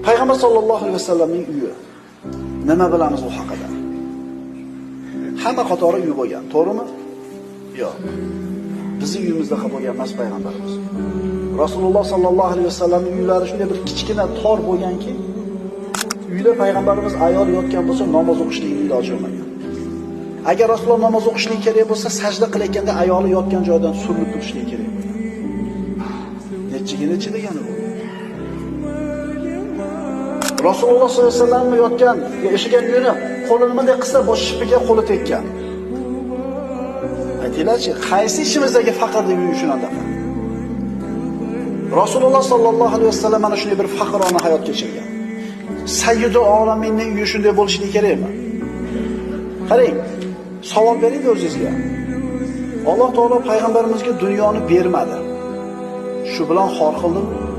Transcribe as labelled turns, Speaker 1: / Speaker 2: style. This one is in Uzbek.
Speaker 1: Payg'ambar sollallohu alayhi vasallamning uyi. Nima bilamiz u haqida? Hamma qatori uyi bo'lgan, to'g'rimi? Yo'q. Bizning uyimizda bo'lgan emas payg'ambarimiz. Rasululloh sollallohu alayhi vasallamning uylari shunday bir kichkina tor bo'lganki, uyda payg'ambarimiz ayol yotgan bo'lsa namoz o'qishlikning iloji bo'lmagan. Agar Rasululloh namoz o'qishlik kerak bo'lsa, sajda qilayotganda ayoli yotgan joydan surilib turishlik kerak bo'lgan. Nechiga degani bu? Rasululloh sollallohu alayhi vasallam yotgan, yashagan uyini qo'lini bunday qilsa, bosh shipiga qo'li tekkan. Aytinglarchi, qaysi ishimizdagi faqirlik uyi shunaqa? Rasululloh sollallohu alayhi vasallam mana shunday bir faqirona hayot kechirgan. Sayyidul olaminning uyi shunday bo'lishligi kerakmi? Qarang, savol bering o'zingizga. Alloh taolo payg'ambarimizga dunyoni bermadi. Shu bilan xor qildimi?